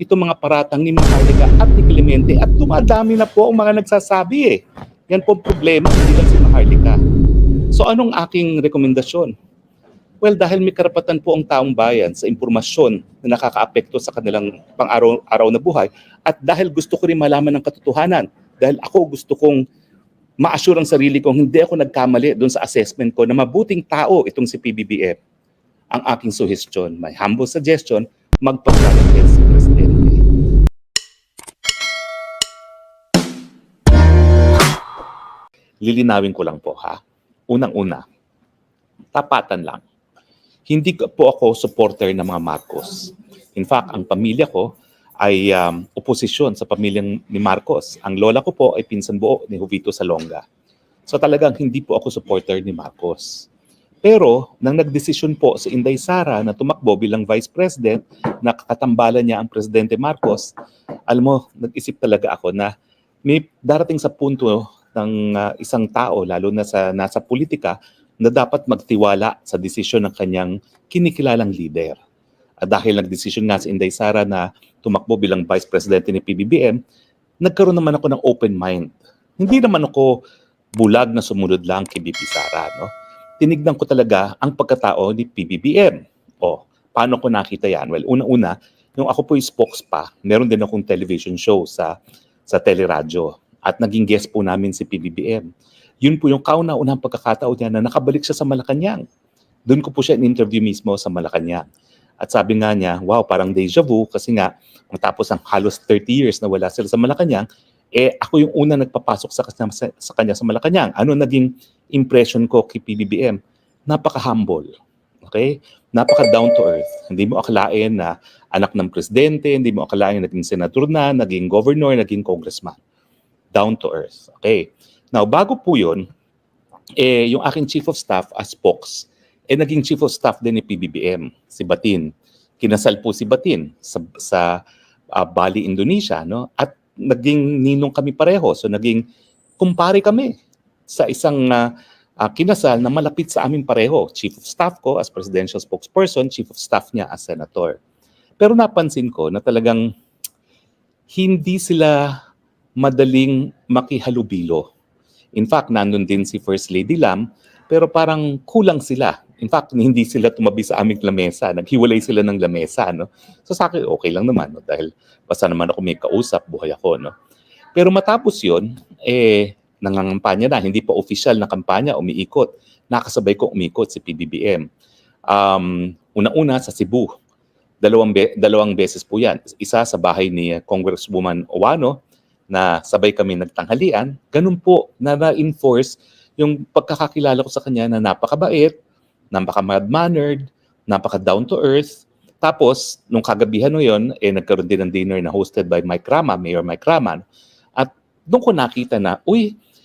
itong mga paratang ni Maharlika at ni Clemente at dumadami na po ang mga nagsasabi eh. Yan po ang problema, hindi lang si Maharlika. So anong aking rekomendasyon? Well, dahil may karapatan po ang taong bayan sa impormasyon na nakakaapekto sa kanilang pang-araw na buhay at dahil gusto ko rin malaman ng katotohanan, dahil ako gusto kong ma-assure ang sarili kong hindi ako nagkamali doon sa assessment ko na mabuting tao itong si PBBM. Ang aking suggestion, my humble suggestion, magpag-protest si Presidente. Lilinawin ko lang po ha. Unang-una, tapatan lang. Hindi po ako supporter ng mga Marcos. In fact, ang pamilya ko ay oposisyon sa pamilyang ni Marcos. Ang lola ko po ay pinsan buo ni Jovito Salonga. So talagang hindi po ako supporter ni Marcos. Pero nang nagdesisyon po si Inday Sara na tumakbo bilang Vice President, nakakatambalan niya ang Presidente Marcos, alam mo, nag-isip talaga ako na may darating sa punto ng isang tao, lalo na sa nasa politika, na dapat magtiwala sa desisyon ng kanyang kinikilalang leader. At dahil nagdesisyon nga si Inday Sara na tumakbo bilang Vice President ni PBBM, nagkaroon naman ako ng open mind. Hindi naman ako bulag na sumunod lang kay BP Sara. No? Tinignan ko talaga ang pagkatao ni PBBM. O, paano ko nakita yan? Well, una-una, nung ako po yung spokespa, meron din akong television show sa teleradyo. At naging guest po namin si PBBM. Yun po yung kauna-unahang pagkakataon niya na nakabalik siya sa Malacanang. Doon ko po siya in-interview mismo sa Malacanang. At sabi nga niya, wow, parang deja vu kasi nga matapos ang halos 30 years na wala sila sa Malacanang, ako yung una nagpapasok sa kanya sa Malacanang. Ano naging impression ko kay PBBM? Napaka-humble. Okay? Napaka-down to earth. Hindi mo akalain na anak ng presidente, hindi mo akalain na naging senador na, naging governor, naging congressman. Down to earth. Okay? Now, bago po yun, yung aking chief of staff as spokes, naging chief of staff din ni PBBM, si Batin. Kinasal po si Batin sa Bali, Indonesia, no? At naging ninong kami pareho. So naging kumpare kami sa isang kinasal na malapit sa amin pareho. Chief of staff ko as presidential spokesperson, chief of staff niya as senator. Pero napansin ko na talagang hindi sila madaling makihalubilo. In fact, nandun din si First Lady Lam, pero parang kulang sila. In fact, hindi sila tumabi sa aming lamesa. Naghiwalay sila ng lamesa. No? So sa akin, okay lang naman. No? Dahil basta naman ako may kausap, buhay ako. No? Pero matapos yun, nangangampanya na. Hindi pa official na kampanya, umiikot. Nakasabay ko umiikot si PBBM. Una-una sa Cebu. Dalawang beses po yan. Isa sa bahay ni Congresswoman Owano, na sabay kami nagtanghalian, ganun po na na-enforce yung pagkakakilala ko sa kanya na napakabait, napaka-mild-mannered, napaka-down to earth. Tapos, nung kagabihan no yun, nagkaroon din ng dinner na hosted by Mike Rama, Mayor Mike Rama. At doon ko nakita na,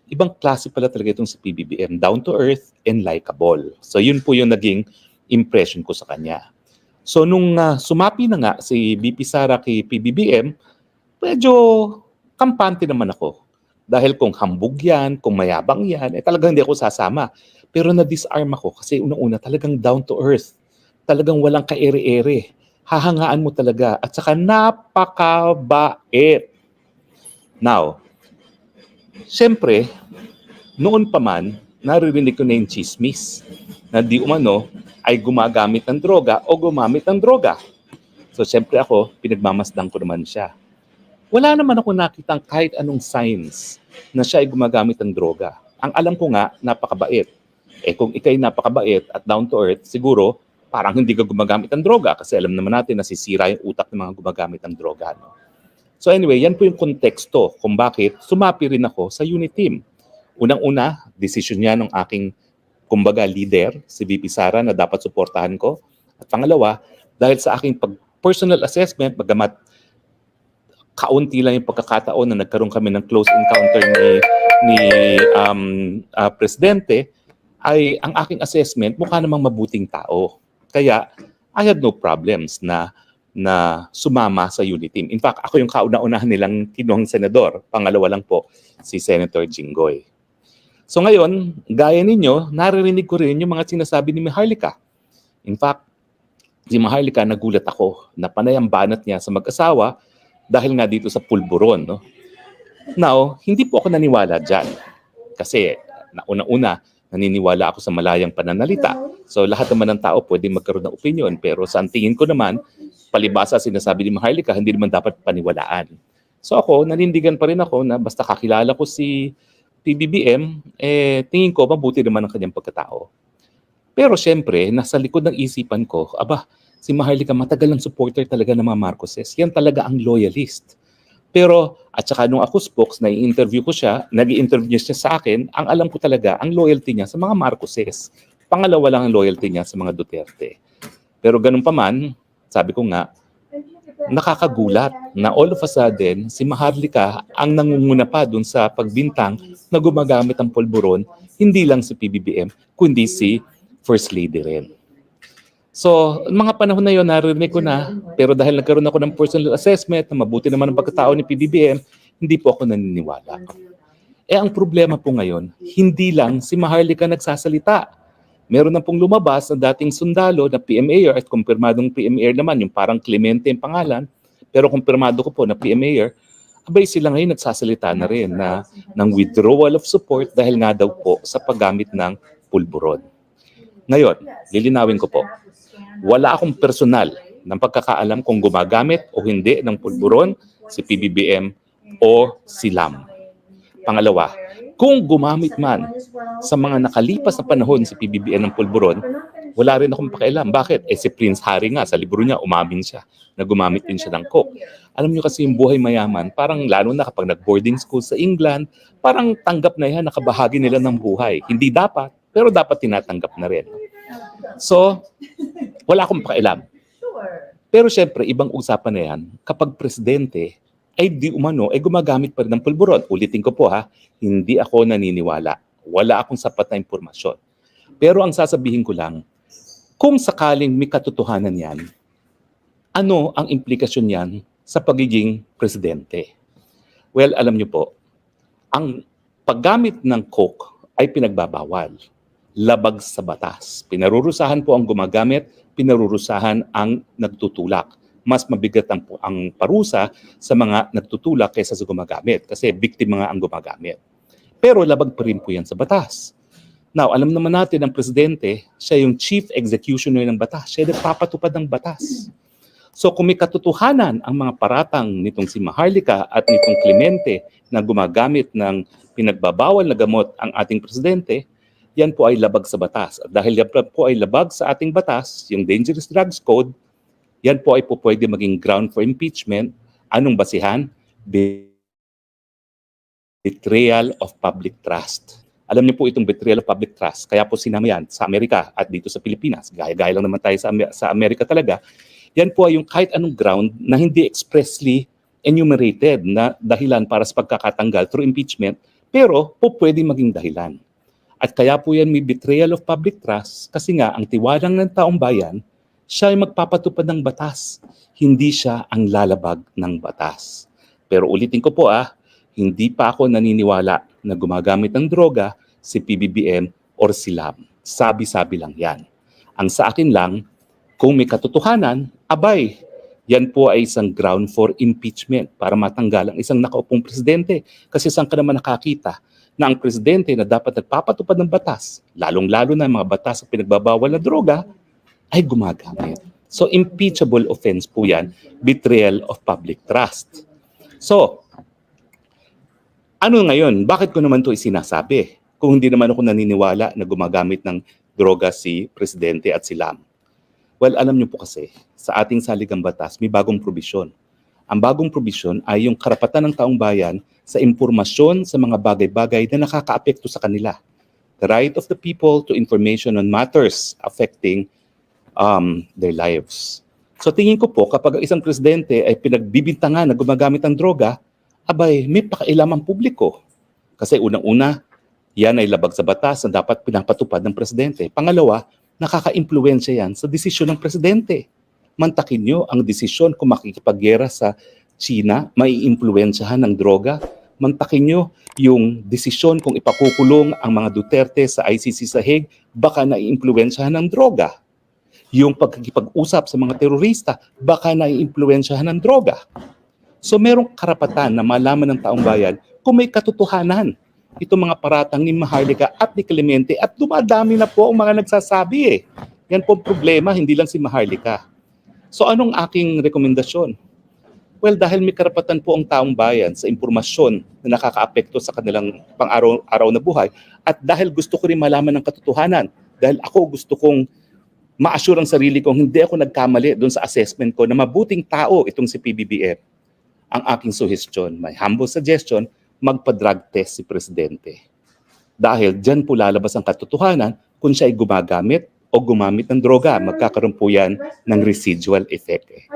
ibang klase pala talaga itong si PBBM, down to earth and likable. So yun po yung naging impression ko sa kanya. So nung sumapi na nga si BP Sara kay PBBM, medyo kampante naman ako. Dahil kung hambog yan, kung mayabang yan, talagang hindi ako sasama. Pero na-disarm ako kasi una-una talagang down to earth. Talagang walang kaere-ere. Hahangaan mo talaga. At saka napakabait. Now, syempre, noon pa man, naririnig ko na yung chismis na di umano ay gumagamit ng droga o gumamit ng droga. So syempre ako, pinagmamasdan ko naman siya. Wala naman ako nakitang kahit anong signs na siya ay gumagamit ng droga. Ang alam ko nga, napakabait. Kung ikay napakabait at down to earth, siguro parang hindi ka gumagamit ng droga kasi alam naman natin na sisira yung utak ng mga gumagamit ng droga. No? So anyway, yan po yung konteksto kung bakit sumapi rin ako sa unit team. Unang-una, decision niya ng aking kumbaga leader, si VP Sara, na dapat suportahan ko. At pangalawa, dahil sa aking personal assessment, bagamat kaunti lang yung pagkakataon na nagkaroon kami ng close encounter ni Presidente, ay ang aking assessment mukha namang mabuting tao. Kaya I had no problems na sumama sa unit team. In fact, ako yung kauna-unahan nilang kinuhang senador. Pangalawa lang po si Senator Jinggoy. So ngayon, gaya ninyo, naririnig ko rin yung mga sinasabi ni Maharlika. In fact, si Maharlika, nagulat ako na panay ang banat niya sa mag-asawa dahil nga dito sa pulburon. No? Now, hindi po ako naniwala dyan. Kasi una-una, naniniwala ako sa malayang pananalita. So lahat naman ng tao pwede magkaroon ng opinion. Pero sa tingin ko naman, palibasa sinasabi ni Maharlika, hindi naman dapat paniwalaan. So ako, nanindigan pa rin ako na basta kakilala ko si PBBM, tingin ko mabuti naman ang kanyang pagkatao. Pero syempre, nasa likod ng isipan ko, si Maharlika matagal ng supporter talaga ng mga Marcoses. Yan talaga ang loyalist. Pero, at saka nung ako spokes, nag-i-interview siya sa akin, ang alam ko talaga, ang loyalty niya sa mga Marcoses. Pangalawa lang ang loyalty niya sa mga Duterte. Pero ganun pa man, sabi ko nga, nakakagulat na all of a sudden, si Maharlika ang nangunguna pa dun sa pagbintang na gumagamit ng pulburon, hindi lang si PBBM, kundi si First Lady rin. So, mga panahon na yon narinig ko na, pero dahil nagkaroon ako ng personal assessment na mabuti naman ang pagkatao ni PBBM, hindi po ako naniniwala. Ang problema po ngayon, hindi lang si Maharlika nagsasalita. Meron na pong lumabas na dating sundalo na PMAyer at kumpirmadong PMAyer naman, yung parang Clemente yung pangalan, pero kumpirmado ko po na PMAyer, sila ngayon nagsasalita na rin ng withdrawal of support dahil nga daw po sa paggamit ng pulburon. Ngayon, lilinawin ko po, wala akong personal ng pagkakaalam kung gumagamit o hindi ng pulburon si PBBM o si LAM. Pangalawa, kung gumamit man sa mga nakalipas na panahon si PBBM ng pulburon, wala rin akong pakialam. Bakit? Si Prince Harry nga, sa libro niya, umamin siya na gumamit din siya ng coke. Alam niyo kasi yung buhay mayaman, parang lalo na kapag nag-boarding school sa England, parang tanggap na yan, nakabahagi nila ng buhay. Hindi dapat, pero dapat tinatanggap na rin. So, wala akong pakialam. Pero syempre, ibang usapan na yan, kapag presidente, ay di umano, gumagamit pa rin ng pulburon. Ulitin ko po hindi ako naniniwala. Wala akong sapat na impormasyon. Pero ang sasabihin ko lang, kung sakaling may katotohanan yan, ano ang implikasyon yan sa pagiging presidente? Well, alam niyo po, ang paggamit ng coke ay pinagbabawal. Labag sa batas. Pinarurusahan po ang gumagamit, pinarurusahan ang nagtutulak. Mas mabigat ang parusa sa mga nagtutulak kaysa sa gumagamit kasi biktima nga ang gumagamit. Pero labag pa rin po yan sa batas. Now, alam naman natin ang presidente, siya yung chief executioner ng batas. Siya yung nagpapatupad ng batas. So kung may katotohanan ang mga paratang nitong si Maharlika at nitong Clemente na gumagamit ng pinagbabawal na gamot ang ating presidente, yan po ay labag sa batas. At dahil yan po ay labag sa ating batas, yung Dangerous Drugs Code, yan po ay po pwede maging ground for impeachment. Anong basihan? Betrayal of public trust. Alam niyo po itong betrayal of public trust. Kaya po sinama yan sa Amerika at dito sa Pilipinas. Gaya-gaya lang naman tayo sa Amerika talaga. Yan po ay yung kahit anong ground na hindi expressly enumerated na dahilan para sa pagkakatanggal through impeachment, pero po pwede maging dahilan. At kaya po yan may betrayal of public trust kasi nga ang tiwalang ng taong bayan, siya ay magpapatupad ng batas. Hindi siya ang lalabag ng batas. Pero ulitin ko po hindi pa ako naniniwala na gumagamit ng droga si PBBM or si LAM. Sabi-sabi lang yan. Ang sa akin lang, kung may katotohanan, yan po ay isang ground for impeachment para matanggal ang isang nakaupong presidente. Kasi saan ka naman nakakita na ang presidente na dapat nagpapatupad ng batas, lalong-lalo na mga batas sa pinagbabawal na droga, ay gumagamit. So impeachable offense po yan, betrayal of public trust. So, ano ngayon? Bakit ko naman ito isinasabi? Kung hindi naman ako naniniwala na gumagamit ng droga si Presidente at si LAM. Well, alam niyo po kasi, sa ating saligang batas, may bagong probisyon. Ang bagong probisyon ay yung karapatan ng taong bayan sa impormasyon sa mga bagay-bagay na nakakaapekto sa kanila. The right of the people to information on matters affecting their lives. So tingin ko po, kapag isang presidente ay pinagbibintangan na gumagamit ng droga, may pakialam ang publiko. Kasi unang-una, yan ay labag sa batas na dapat pinapatupad ng presidente. Pangalawa, nakaka-impluwensya yan sa desisyon ng presidente. Mantakin nyo ang desisyon kung makikipaggera sa China, mai-impluwensyahan ng droga. Mantakin nyo yung desisyon kung ipakukulong ang mga Duterte sa ICC sa Hague, baka na-impluwensyahan ng droga. yung pagkikipag-usap sa mga terorista, baka naiimpluwensyahan ng droga. So merong karapatan na malaman ng taong bayan kung may katotohanan itong mga paratang ni Maharlika at ni Clemente, at dumadami na po ang mga nagsasabi eh. Yan po ang problema, hindi lang si Maharlika. So anong aking rekomendasyon? Well, dahil may karapatan po ang taong bayan sa impormasyon na nakakaapekto sa kanilang pang-araw-araw na buhay, at dahil gusto ko rin malaman ng katotohanan, dahil ako gusto kong ma-assure ang sarili kong hindi ako nagkamali doon sa assessment ko na mabuting tao itong si PBBM, ang aking suggestion, my humble suggestion, magpa-drug test si Presidente. Dahil dyan po lalabas ang katotohanan kung siya ay gumagamit o gumamit ng droga, magkakaroon po yan ng residual effect.